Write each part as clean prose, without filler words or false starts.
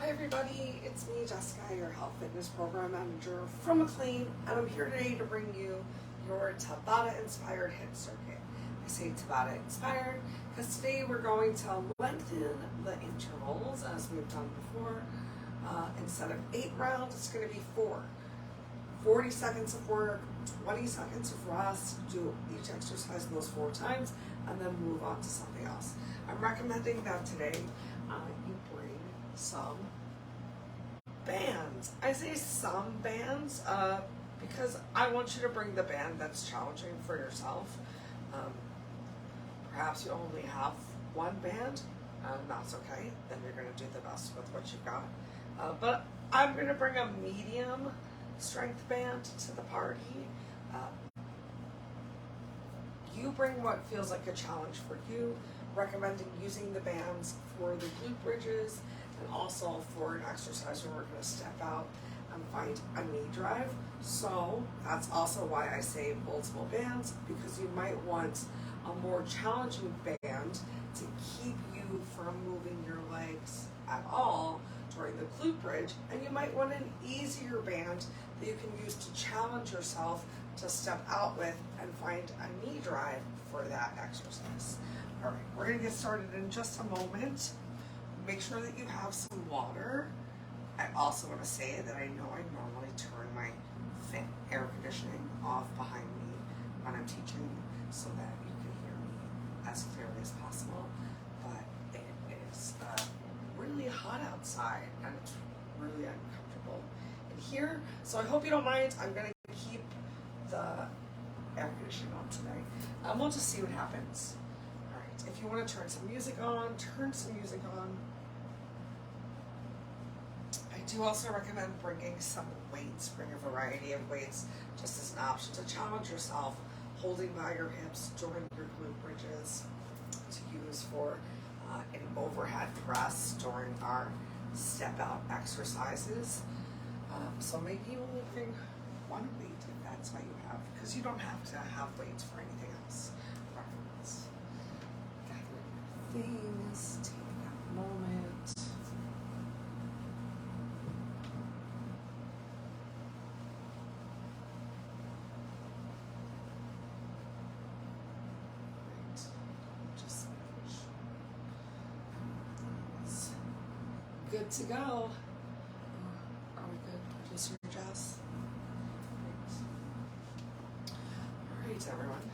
Hi everybody, it's me Jessica, your health fitness program manager from McLean, and I'm here today to bring you your Tabata inspired HIIT circuit. I say Tabata inspired because today we're going to lengthen the intervals as we've done before. Instead of 8 rounds, it's going to be 4. 40 seconds of work, 20 seconds of rest, do each exercise those 4 times, and then move on to something else. I'm recommending that today you bring some bands. I say some bands because I want you to bring the band that's challenging for yourself. Perhaps you only have one band, and that's okay. Then you're going to do the best with what you've got. But I'm going to bring a medium strength band to the party. You bring what feels like a challenge for you, recommending using the bands for the glute bridges and also for an exercise where we're going to step out and find a knee drive. So that's also why I say multiple bands, because you might want a more challenging band to keep you from moving your legs at all during the glute bridge, and you might want an easier band that you can use to challenge yourself to step out with and find a knee drive for that exercise. All right, we're going to get started in just a moment. Make sure that you have some water. I also want to say that I know I normally turn my fan air conditioning off behind me when I'm teaching so that you can hear me as clearly as possible, but it is really hot outside and it's really uncomfortable in here, so I hope you don't mind. I'm going to keep the air conditioning on today. We'll just see what happens. All right, if you want to turn some music on, turn some music on. I do also recommend bringing some weights. Bring a variety of weights just as an option to challenge yourself, holding by your hips during your glute bridges, to use for an overhead press during our step out exercises. So maybe you only bring one weight if that's what you have, because you don't have to have weights for anything else. Right, let's gather things, take a moment. Good to go. Are we good? Producer Jess? All right, everyone.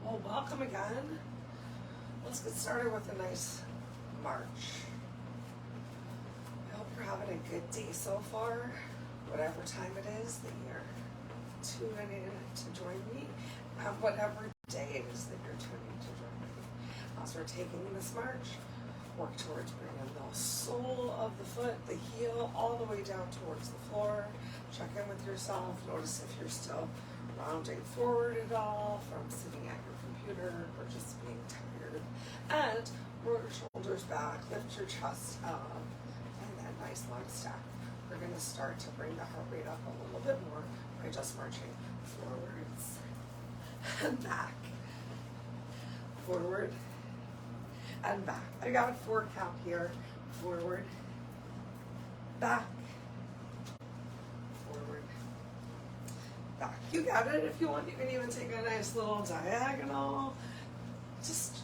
Well, welcome again. Let's get started with a nice march. I hope you're having a good day so far, whatever time it is that you're tuning in to join me, whatever day it is that you're tuning to join me. As we're taking this march, work towards bringing the sole of the foot, the heel, all the way down towards the floor. Check in with yourself. Notice if you're still rounding forward at all from sitting at your computer or just being tired. And roll your shoulders back, lift your chest up, and then nice long stack. We're going to start to bring the heart rate up a little bit more by just marching forwards and back. Forward and back. I got a 4 count here. Forward, back, forward, back. You got it. If you want, you can even take a nice little diagonal. Just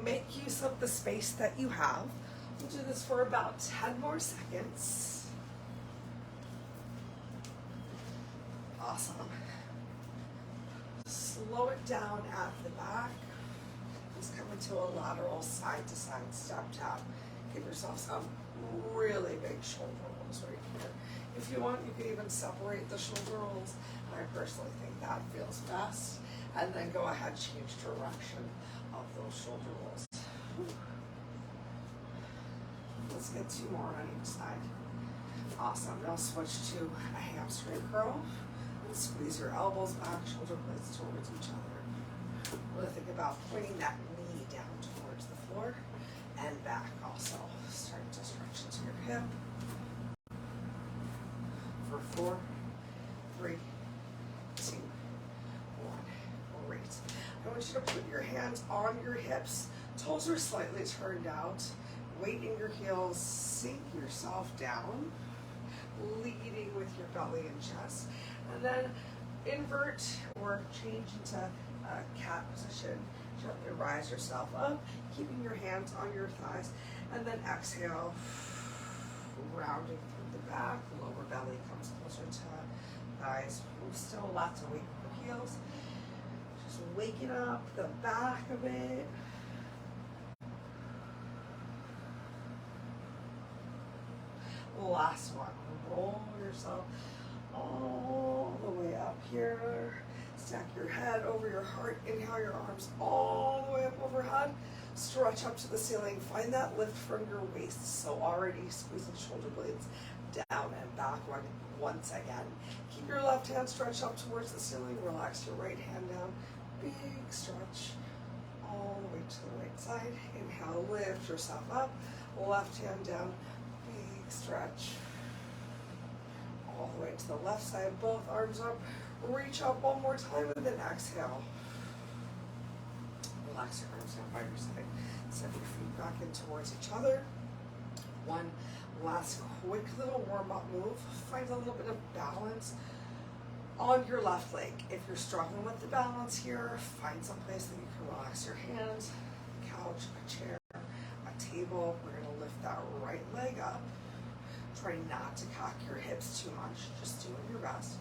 make use of the space that you have. We'll do this for about 10 more seconds. Awesome. Slow it down at the back. Just come into a lateral side-to-side step tap. Give yourself some really big shoulder rolls right here. If you want, you can even separate the shoulder rolls. And I personally think that feels best. And then go ahead, change direction of those shoulder rolls. Let's get 2 more on each side. Awesome. Now switch to a hamstring curl. And squeeze your elbows back, shoulder blades towards each other. Really think about pointing that knee down towards the floor and back also. Starting to stretch into your hip. For 4, 3, 2, 1. Great. I want you to put your hands on your hips. Toes are slightly turned out. weight in your heels, sink yourself down, leading with your belly and chest, and then invert or change into a cat position. Gently rise yourself up, keeping your hands on your thighs, and then exhale, rounding through the back. Lower belly comes closer to thighs. Still lots of weight in the heels. Just waking up the back of it. Last one. Roll yourself all the way up here. Stack your head over your heart. Inhale your arms all the way up overhead. Stretch up to the ceiling. Find that lift from your waist. So already squeezing shoulder blades down and back once again. Keep your left hand stretched up towards the ceiling. Relax your right hand down. Big stretch all the way to the right side. Inhale, lift yourself up. Left hand down. Big stretch all the way to the left side. Both arms up. Reach up one more time and then exhale. Relax your arms down by your side. Step your feet back in towards each other. One last quick little warm-up move. Find a little bit of balance on your left leg. If you're struggling with the balance here, find some place that you can relax your hands. A couch, a chair, a table. We're going to lift that right leg up. Try not to cock your hips too much. Just doing your best.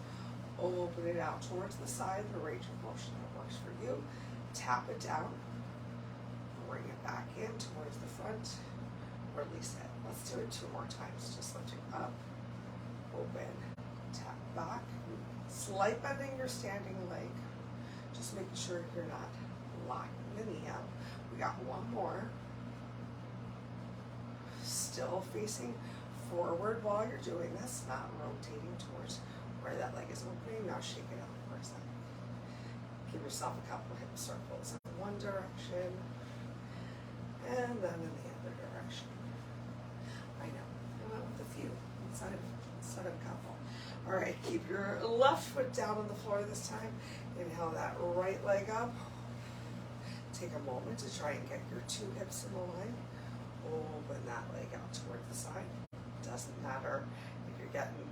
Open it out towards the side, the range of motion that works for you. Tap it down. Bring it back in towards the front. Release it. Let's do it 2 more times. Just lifting up, open, tap back. Slight bending your standing leg. Just making sure you're not locking the knee up. We got one more. Still facing forward while you're doing this, not rotating towards where that leg is opening. Now shake it out for a second. Give yourself a couple hip circles in one direction and then in the other direction. I know, I went with a few instead of a couple. All right, keep your left foot down on the floor this time. Inhale that right leg up. Take a moment to try and get your 2 hips in a line. Open that leg out toward the side. Doesn't matter if you're getting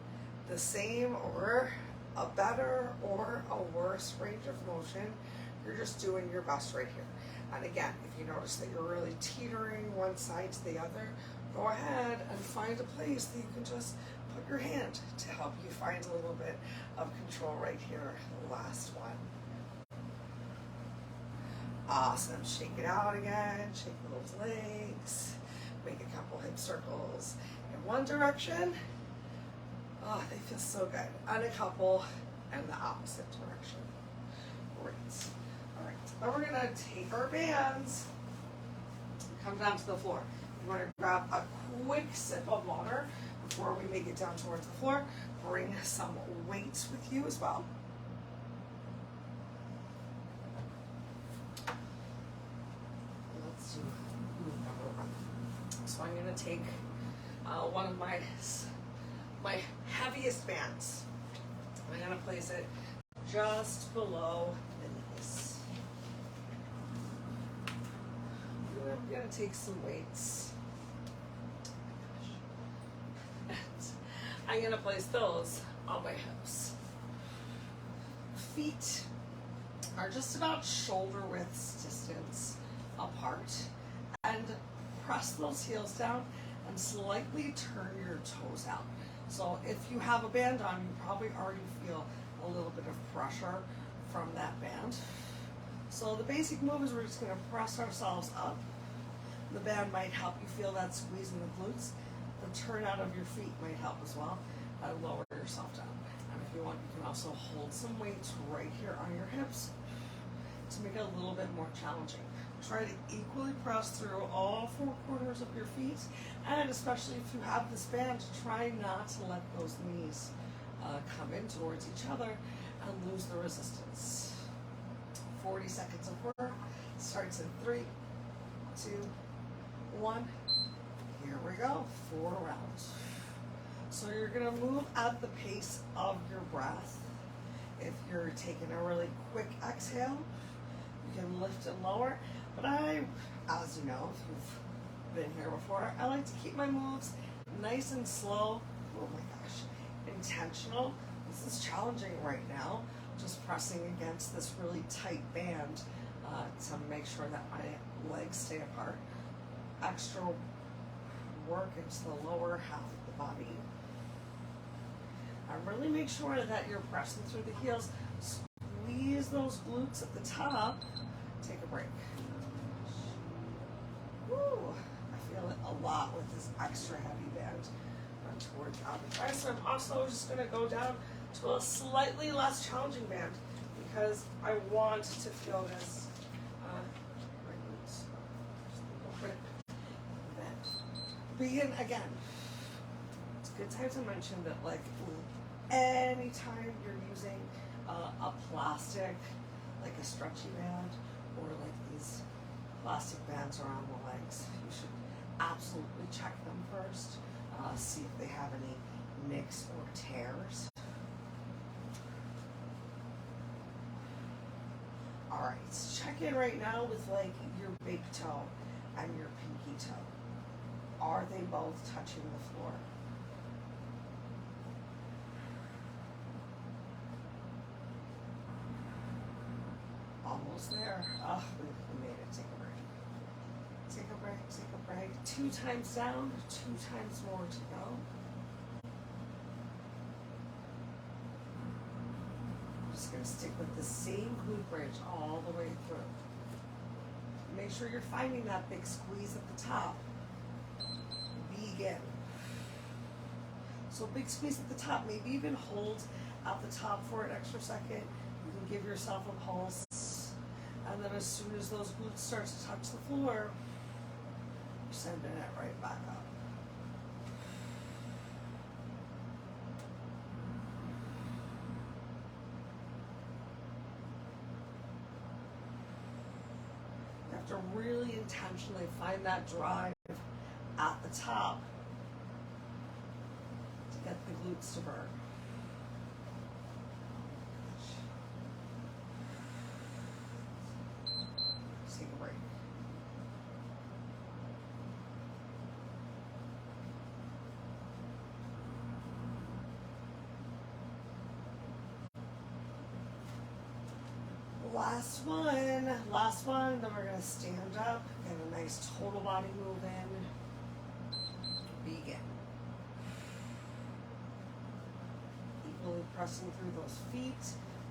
the same or a better or a worse range of motion. You're just doing your best right here. And again, if you notice that you're really teetering one side to the other, go ahead and find a place that you can just put your hand to help you find a little bit of control right here. Last one. Awesome. Shake it out again. Shake those legs. Make a couple hip circles in one direction. Oh, they feel so good. And a couple in the opposite direction. Great. All right. Now we're going to take our bands, come down to the floor. You want to grab a quick sip of water before we make it down towards the floor. Bring some weights with you as well. Let's do number 1. So I'm going to take one of my heaviest bands. I'm going to place it just below the knees. I'm going to take some weights. And I'm going to place those on my hips. Feet are just about shoulder width distance apart. And press those heels down and slightly turn your toes out. So if you have a band on, you probably already feel a little bit of pressure from that band. So the basic move is we're just going to press ourselves up. The band might help you feel that squeeze in the glutes. The turn out of your feet might help as well. Lower yourself down. And if you want, you can also hold some weights right here on your hips to make it a little bit more challenging. Try to equally press through all 4 corners of your feet, and especially if you have this band, try not to let those knees come in towards each other and lose the resistance. 40 seconds of work starts in 3, 2, 1. Here we go, 4 rounds. So you're gonna move at the pace of your breath. If you're taking a really quick exhale, you can lift and lower. But as you know, if you've been here before. I like to keep my moves nice and slow. Oh my gosh, intentional. This is challenging right now. Just pressing against this really tight band to make sure that my legs stay apart. Extra work into the lower half of the body. And really make sure that you're pressing through the heels. Squeeze those glutes at the top. Take a break. Woo! I feel it a lot with this extra heavy band towards the outer thigh. So I'm also just going to go down to a slightly less challenging band because I want to feel this. Begin again. It's a good time to mention that, like, anytime you're using a plastic, like a stretchy band, or like these plastic bands around the legs, you should absolutely check them first. See if they have any nicks or tears. All right, check in right now with like your big toe and your pinky toe. Are they both touching the floor? Almost there. Oh, we made it. Take a break. Take a break, take a break. 2 times down, 2 times more to go. I'm just going to stick with the same glute bridge all the way through. Make sure you're finding that big squeeze at the top. Begin. So big squeeze at the top, maybe even hold at the top for an extra second. You can give yourself a pulse. And then as soon as those glutes start to touch the floor, you're sending it right back up. You have to really intentionally find that drive at the top to get the glutes to burn. Take a break. Last one, then we're going to stand up, get a nice total body move in. Begin. Equally pressing through those feet,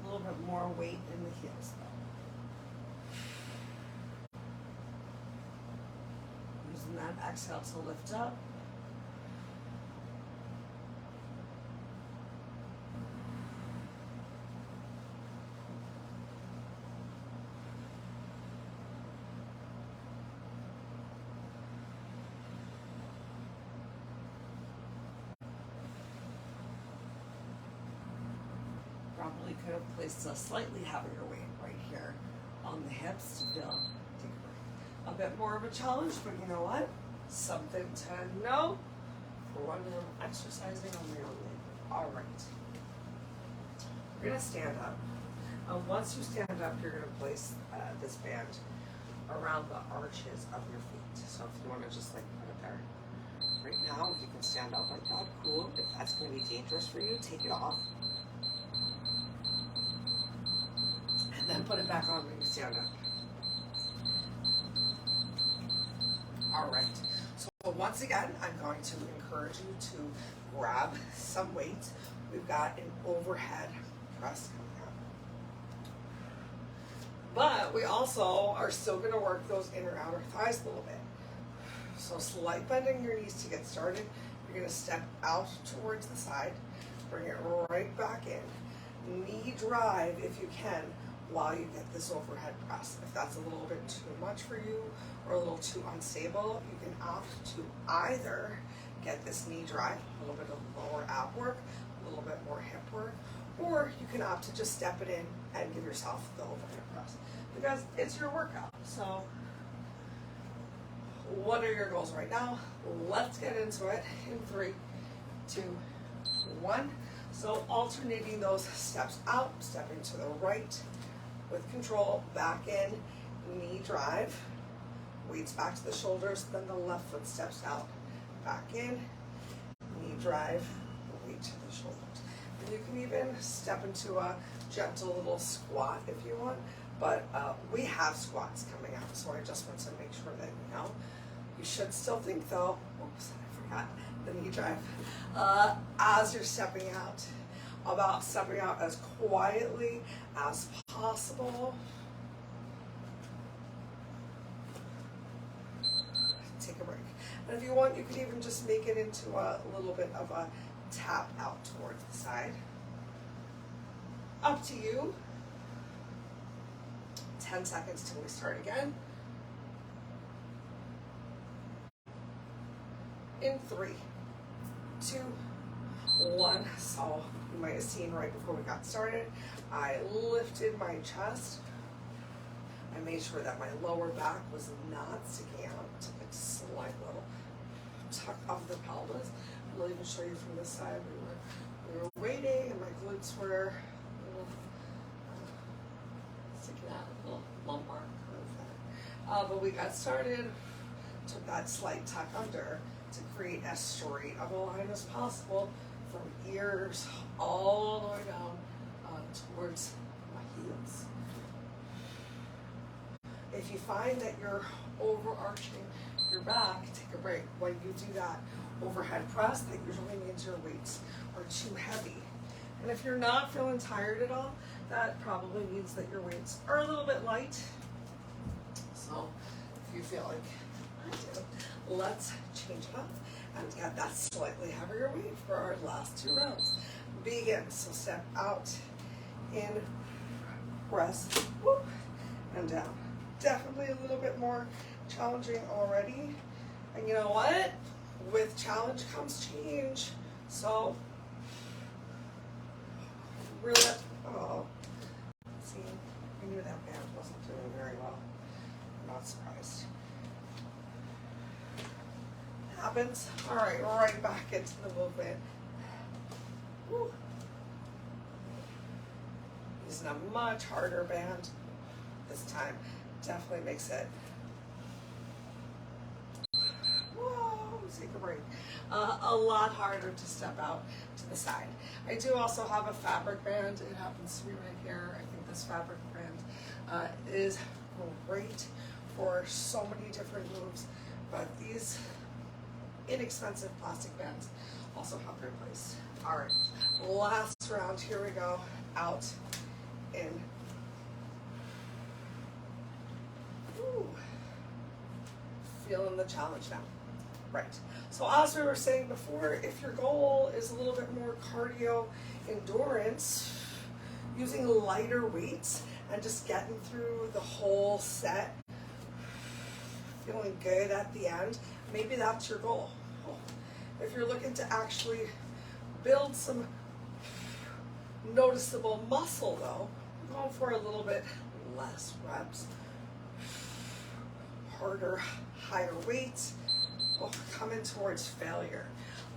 a little bit more weight in the heels though. Using that exhale to lift up. Probably could have placed a slightly heavier weight right here on the hips to feel a bit more of a challenge, but you know what? Something to know for when I'm exercising on my own. All right. We're going to stand up. Once you stand up, you're going to place this band around the arches of your feet. So if you want to just like put it there. Right now, you can stand up like that. Cool. If that's going to be dangerous for you, take it off. And then put it back on when you stand up. All right. So once again, I'm going to encourage you to grab some weight. We've got an overhead press coming up. But we also are still going to work those inner outer thighs a little bit. So slight bend in your knees to get started. You're going to step out towards the side. Bring it right back in. Knee drive if you can while you get this overhead press. If that's a little bit too much for you or a little too unstable, you can opt to either get this knee drive, a little bit of lower ab work, a little bit more hip work, or you can opt to just step it in and give yourself the overhead press because it's your workout. So what are your goals right now? Let's get into it in 3, 2, 1. So alternating those steps out, stepping to the right with control, back in, knee drive, weights back to the shoulders, then the left foot steps out, back in, knee drive, weight to the shoulders. And you can even step into a gentle little squat if you want, but we have squats coming out, so I just want to make sure that you know. You should still think though, oops, I forgot the knee drive, as you're stepping out, about stepping out as quietly as possible. Take a break. And if you want, you could even just make it into a little bit of a tap out towards the side. Up to you. 10 seconds till we start again. In 3, 2, 1. So you might have seen right before we got started, I lifted my chest. I made sure that my lower back was not sticking out. Took a slight little tuck of the pelvis. I'll even show you from this side. We were waiting, and my glutes were a little sticking out, a little lumbar curve there. But we got started. Took that slight tuck under to create as straight of a line as possible from ears all the way down towards my heels. If you find that you're overarching your back, take a break. When you do that overhead press, that usually means your weights are too heavy. And if you're not feeling tired at all, that probably means that your weights are a little bit light. So if you feel like I do, let's change it up and get that slightly heavier weight for our last 2 rounds. Begin. So step out, in, press, whoop, and down. Definitely a little bit more challenging already. And you know what? With challenge comes change. So really, oh, see, I knew that band wasn't doing very well. I'm not surprised. Happens. All right, right back into the movement. Woo. Using a much harder band this time. Definitely makes it, whoa, take a break, a lot harder to step out to the side. I do also have a fabric band. It happens to be right here. I think this fabric band is great for so many different moves, but these inexpensive plastic bands also have their place. All right, last round, here we go. Out, in. Ooh. Feeling the challenge now. Right. So as we were saying before, if your goal is a little bit more cardio endurance, using lighter weights and just getting through the whole set, feeling good at the end, maybe that's your goal. If you're looking to actually build some noticeable muscle though, I'm going for a little bit less reps, harder, higher weights, coming towards failure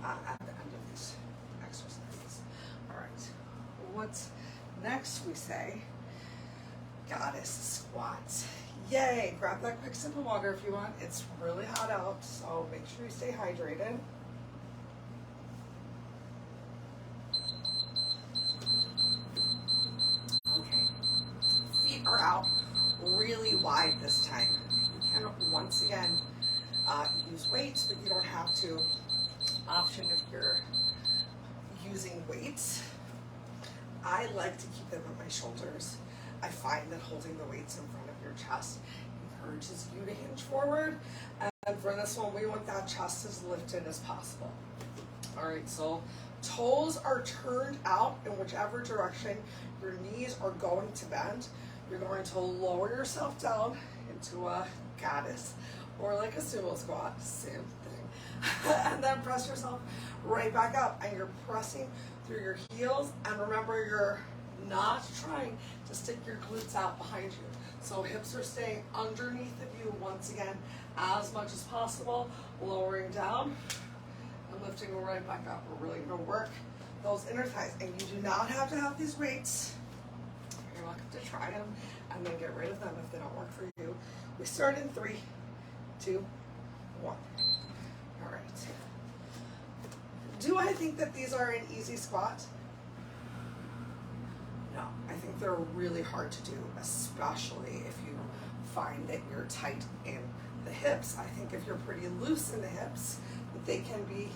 at the end of these exercises. All right, what's next? We say goddess squats. Yay, grab that quick sip of water if you want. It's really hot out, so make sure you stay hydrated. Okay, feet are out really wide this time. You can once again use weights, but you don't have to. Option if you're using weights. I like to keep them on my shoulders. I find that holding the weights in front of your chest encourages you to hinge forward. And for this one, we want that chest as lifted as possible. All right, so toes are turned out in whichever direction your knees are going to bend. You're going to lower yourself down into a goddess or like a sumo squat, same thing. And then press yourself right back up, and you're pressing through your heels. And remember, you're not trying to stick your glutes out behind you. So hips are staying underneath of you once again as much as possible, lowering down and lifting right back up. We're really going to work those inner thighs, and you do not have to have these weights. You're welcome to try them and then get rid of them if they don't work for you. We start in 3, 2, 1. All right. Do I think that these are an easy squat? No, I think they're really hard to do, especially if you find that you're tight in the hips. I think if you're pretty loose in the hips, that they can be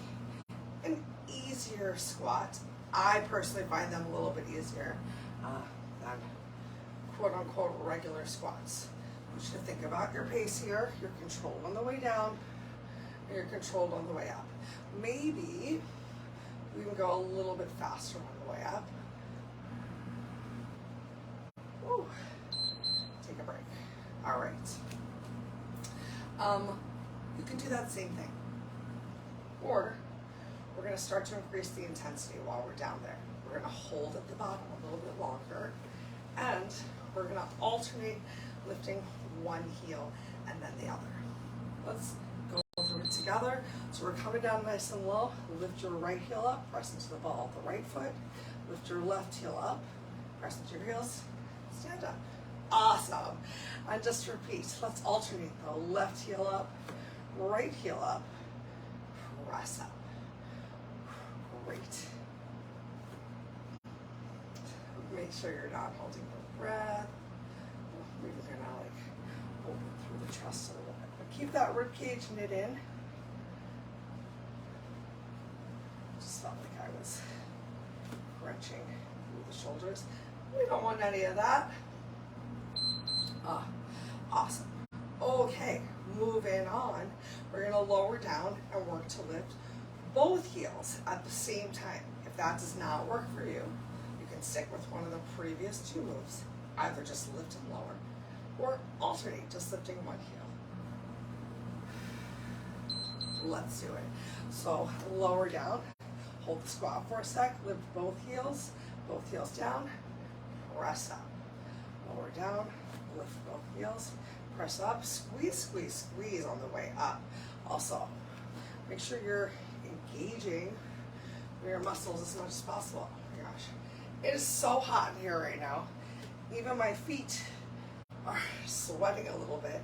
an easier squat. I personally find them a little bit easier than quote-unquote regular squats. I want you to think about your pace here. You're controlled on the way down, and you're controlled on the way up. Maybe we can go a little bit faster on the way up. Woo. Take a break. All right. You can do that same thing. Or we're going to start to increase the intensity while we're down there. We're going to hold at the bottom a little bit longer, and we're going to alternate lifting one heel and then the other. Let's go through it together. So we're coming down nice and low. Lift your right heel up, press into the ball of the right foot. Lift your left heel up, press into your heels, stand up. Awesome. And just repeat. Let's alternate though. Left heel up, right heel up, press up. Great. Make sure you're not holding your breath. We're gonna open through the chest a little bit. But keep that rib cage knit in. Just felt like I was crunching through the shoulders. We don't want any of that. Awesome. Okay, moving on. We're gonna lower down and work to lift both heels at the same time. If that does not work for you, you can stick with one of the previous 2 moves. Either just lift and lower, or alternate, just lifting one heel. Let's do it. So lower down, hold the squat for a sec, lift both heels down, press up. Lower down, lift both heels, press up, squeeze, squeeze, squeeze on the way up. Also, make sure you're engaging your muscles as much as possible. Oh my gosh, it is so hot in here right now. Even my feet are sweating a little bit.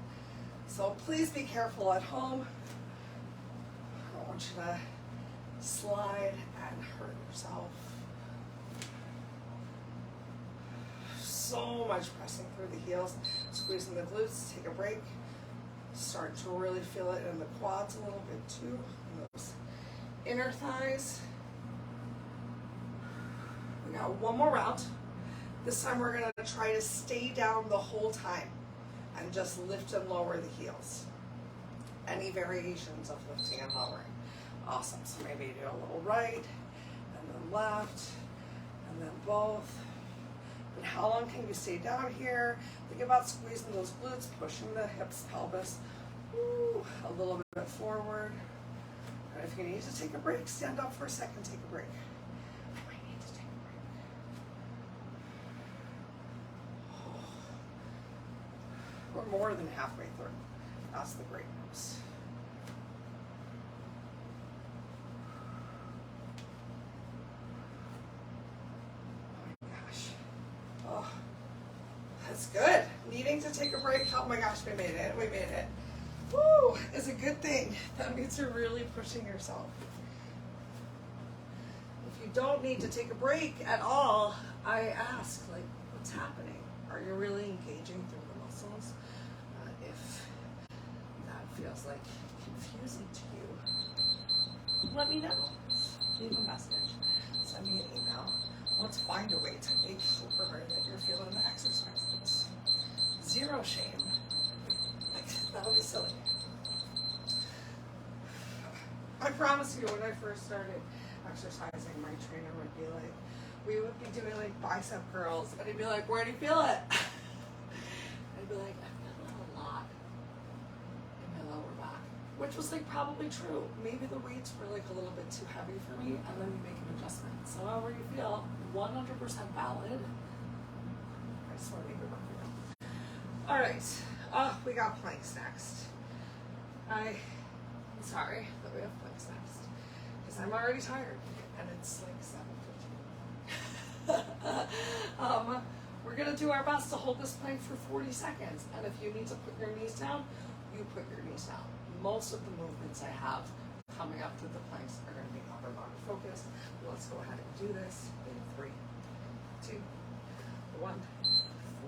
So please be careful at home. I don't want you to slide and hurt yourself. So much pressing through the heels, squeezing the glutes. Take a break. Start to really feel it in the quads a little bit too. Those inner thighs. We got one more round. This time we're going to try to stay down the whole time and just lift and lower the heels. Any variations of lifting and lowering. Awesome. So maybe you do a little right and then left and then both. But how long can you stay down here? Think about squeezing those glutes, pushing the hips, pelvis, a little bit forward. And if you need to take a break, stand up for a second, take a break. I need to take a break. We're more than halfway through. That's the great news. That's good. Needing to take a break. Oh my gosh, we made it. We made it. Woo! It's a good thing. That means you're really pushing yourself. If you don't need to take a break at all, I ask, like, what's happening? Are you really engaging through the muscles? If that feels like confusing to you, let me know. Leave a message. Send me an email. Let's find a way to make sure that you're feeling the exercises. Zero shame. Like, that would be silly. I promise you, when I first started exercising, my trainer would be like, we would be doing like bicep curls, and he'd be like, where do you feel it? I'd be like, I feel it a lot in my lower back, which was like probably true. Maybe the weights were like a little bit too heavy for me, and then you make an adjustment. So however you feel, 100% valid. I just want to make it work for you. All right, we got planks next. I'm sorry that we have planks next, because I'm already tired, and it's like 7:15. We're gonna do our best to hold this plank for 40 seconds, and if you need to put your knees down, you put your knees down. Most of the movements I have coming up through the planks are going to be upper body focused. Let's go ahead and do this in 3, 2, 1,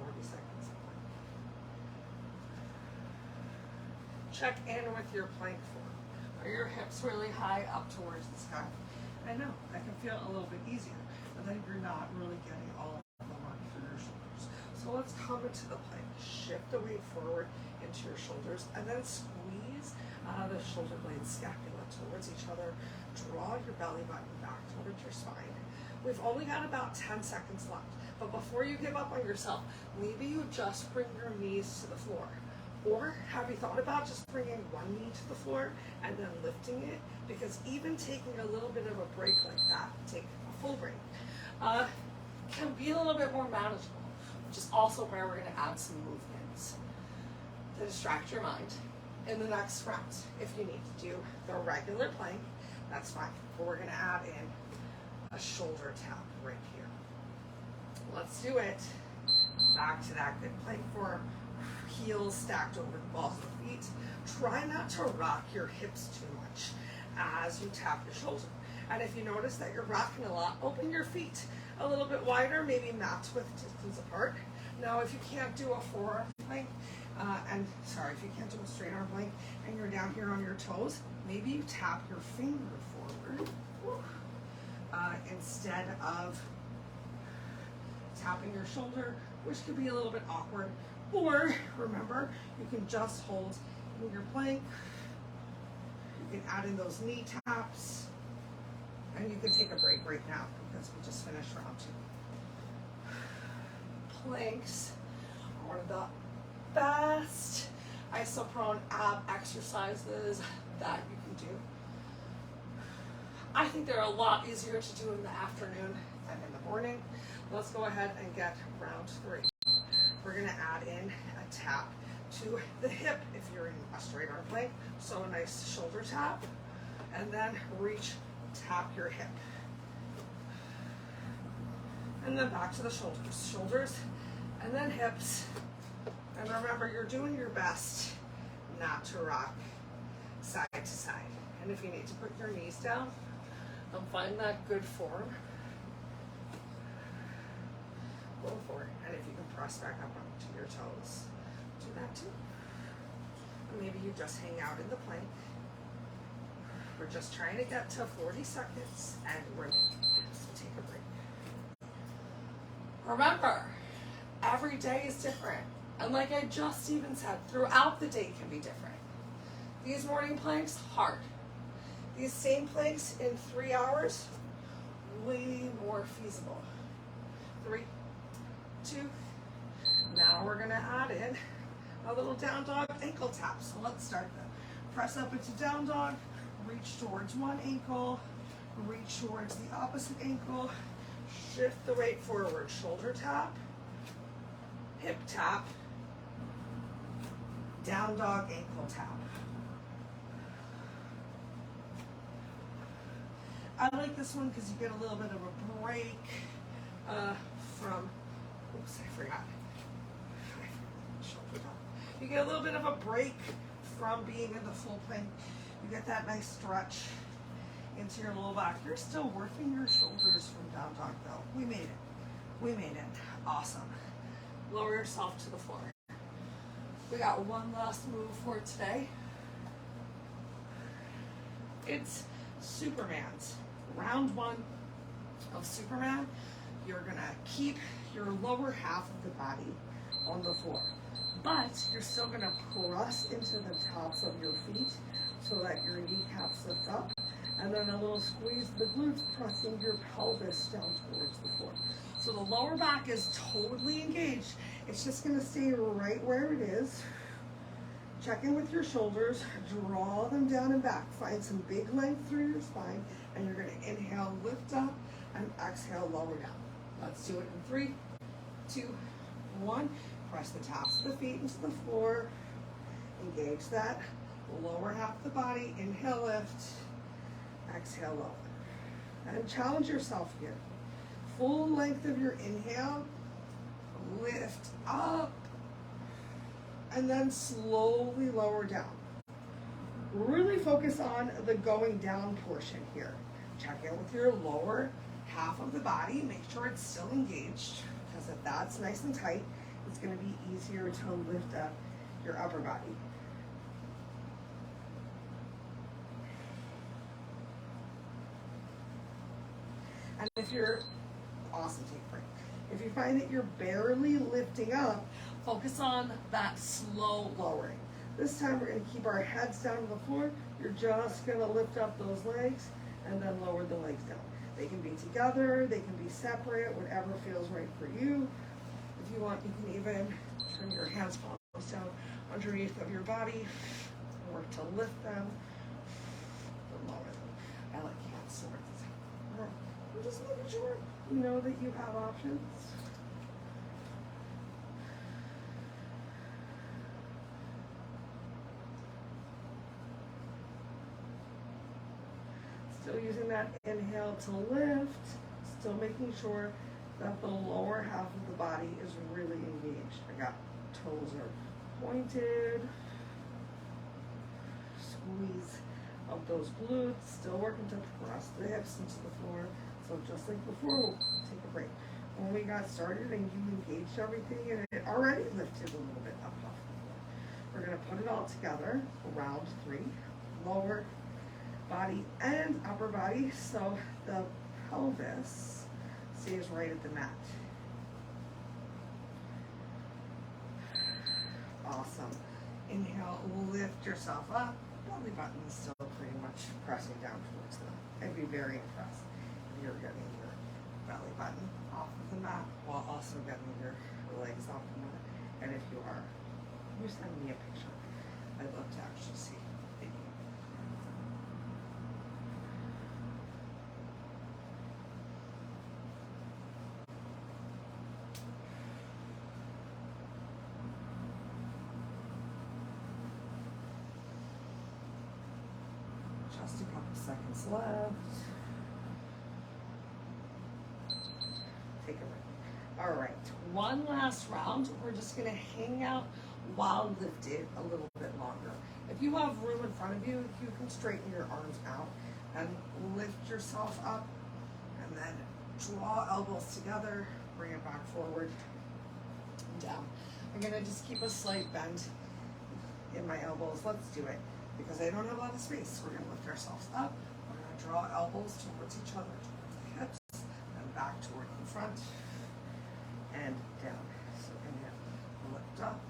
40 seconds. Check in with your plank form. Are your hips really high up towards the sky? I know, that can feel a little bit easier, but then you're not really getting all of the work through your shoulders. So let's come into the plank. Shift the weight forward into your shoulders and then squeeze the shoulder blades scapula towards each other. Draw your belly button back towards your spine. We've only got about 10 seconds left, but before you give up on yourself, maybe you just bring your knees to the floor. Or have you thought about just bringing one knee to the floor and then lifting it? Because even taking a little bit of a break like that, take a full break, can be a little bit more manageable, which is also where we're going to add some movements to distract your mind in the next round. If you need to do the regular plank, that's fine. But we're going to add in a shoulder tap right here. Let's do it. Back to that good plank form. Heels stacked over the balls of the feet. Try not to rock your hips too much as you tap your shoulder. And if you notice that you're rocking a lot, open your feet a little bit wider, maybe mat width distance apart. Now, if you can't do a forearm plank, if you can't do a straight arm plank and you're down here on your toes, maybe you tap your finger forward instead of tapping your shoulder, which could be a little bit awkward. Or remember, you can just hold in your plank. You can add in those knee taps, and you can take a break right now because we just finished round 2. Planks are one of the best isoprone ab exercises that you can do. I think they're a lot easier to do in the afternoon than in the morning. Let's go ahead and get round 3. We're going to add in a tap to the hip if you're in a straight arm plank. So a nice shoulder tap, and then reach, tap your hip. And then back to the shoulders. Shoulders, and then hips. And remember, you're doing your best not to rock side to side. And if you need to put your knees down, find that good form. Go for it. And if you can press back up onto your toes, do that too. And maybe you just hang out in the plank. We're just trying to get to 40 seconds and we're done. So take a break. Remember, every day is different. And like I just even said, throughout the day can be different. These morning planks, hard. These same planks in 3 hours, way more feasible. 3, 2. Now we're gonna add in a little down dog ankle tap. So let's start that. Press up into down dog, reach towards one ankle, reach towards the opposite ankle, shift the weight forward, shoulder tap, hip tap, down dog ankle tap. I like this one because you get a little bit of a break from, oops, I forgot. Shoulder tap. You get a little bit of a break from being in the full plank. You get that nice stretch into your low back. You're still working your shoulders from down dog though. We made it. We made it. Awesome. Lower yourself to the floor. We got one last move for today. It's Superman's. Round 1 of Superman. You're gonna keep your lower half of the body on the floor, but you're still gonna press into the tops of your feet so that your kneecaps lift up, and then a little squeeze the glutes, pressing your pelvis down towards the floor. So the lower back is totally engaged. It's just gonna stay right where it is. Check in with your shoulders, draw them down and back. Find some big length through your spine, and you're gonna inhale, lift up, and exhale, lower down. Let's do it in 3, 2, 1. Press the tops of the feet into the floor. Engage that lower half of the body. Inhale, lift. Exhale, lower. And challenge yourself here. Full length of your inhale. Lift up. and then slowly lower down. Really focus on the going down portion here. Check in with your lower half of the body. Make sure it's still engaged, because if that's nice and tight, it's going to be easier to lift up your upper body. And if you're, awesome, take a break. If you find that you're barely lifting up, focus on that slow lowering. This time we're going to keep our heads down to the floor. You're just going to lift up those legs and then lower the legs down. They can be together, they can be separate, whatever feels right for you. If you want, you can even turn your hands palms down underneath of your body, or to lift them, or lower them. I like hands swords. I'm just making sure you know that you have options. Still using that inhale to lift, still making sure that the lower half of the body is really engaged. I got toes are pointed, squeeze of those glutes, still working to press the hips into the floor. So just like before, we'll take a break. When we got started and you engaged everything and it already lifted a little bit up off the floor, we're gonna put it all together, round 3, lower body and upper body, so the pelvis stays right at the mat. Awesome. Inhale, lift yourself up. Belly button is still pretty much pressing down towards the. I'd be very impressed if you're getting your belly button off of the mat while also getting your legs off the mat. And if you are, you send me a picture. I'd love to actually see. Just a couple seconds left. Take a break. All right, one last round. We're just gonna hang out while lifted a little bit longer. If you have room in front of you, you can straighten your arms out and lift yourself up, and then draw elbows together, bring it back forward, and down. I'm gonna just keep a slight bend in my elbows. Let's do it. Because I don't have a lot of space, we're going to lift ourselves up. We're going to draw elbows towards each other, towards the hips, and back toward the front, and down. So inhale, lift up,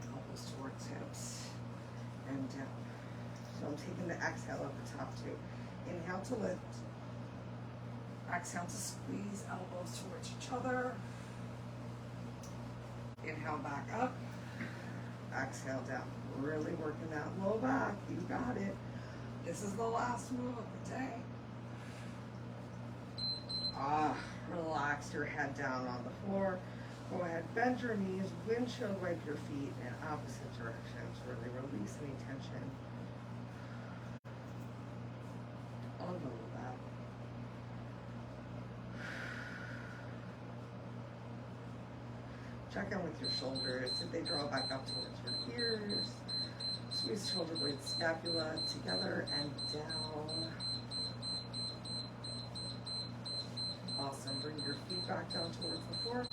elbows towards hips, and down. So I'm taking the exhale at the top too. Inhale to lift, exhale to squeeze elbows towards each other. Inhale back up, exhale down. Really working that low back. You got it. This is the last move of the day. Relax your head down on the floor. Go ahead, bend your knees, windshield wipe your feet in opposite directions. Really release any tension. Unload that. Check in with your shoulders. Did they draw back up towards your ears? Squeeze shoulder blades, scapula together and down. Awesome. Bring your feet back down towards the floor.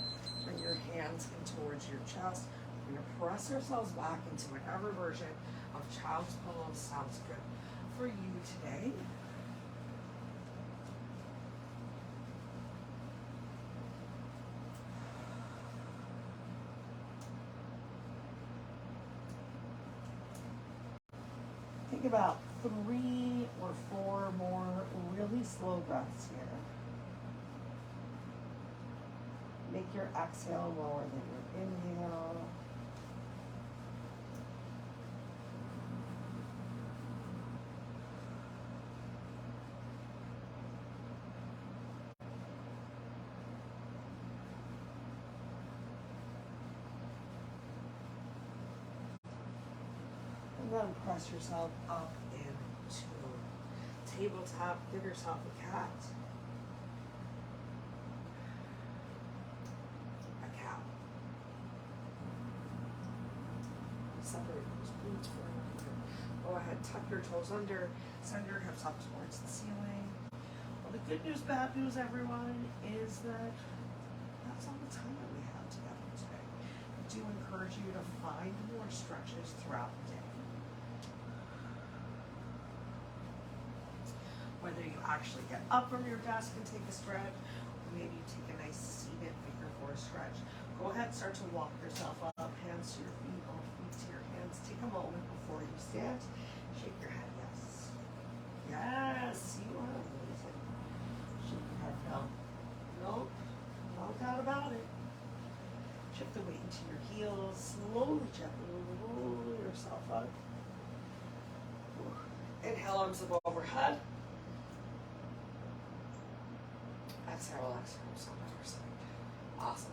Bring your hands in towards your chest. We're going to press ourselves back into whatever version of child's pose sounds good for you today. Take about 3 or 4 more really slow breaths here. Make your exhale lower than your inhale. And then press yourself up into tabletop. Give yourself a cat. A cow. toes under, send your hips up towards the ceiling. Well, the good news, bad news, everyone, is that that's all the time that we have together today. I do encourage you to find more stretches throughout the day. Whether you actually get up from your desk and take a stretch, or maybe you take a nice seated figure four stretch. Go ahead, start to walk yourself up, hands to your feet, both feet to your hands. Take a moment before you stand. Shake your head, yes. Yes, you are amazing. Shake your head, no. Nope, no doubt about it. Shift the weight into your heels, slowly, gently roll yourself up. Inhale, arms up overhead. Exhale, exhale, so other side. Awesome.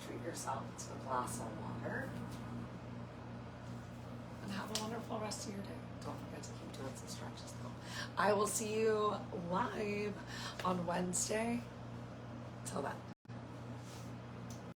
Treat yourself to a glass of water. And have a wonderful rest of your day. Don't forget to keep doing some stretches though. I will see you live on Wednesday. Till then.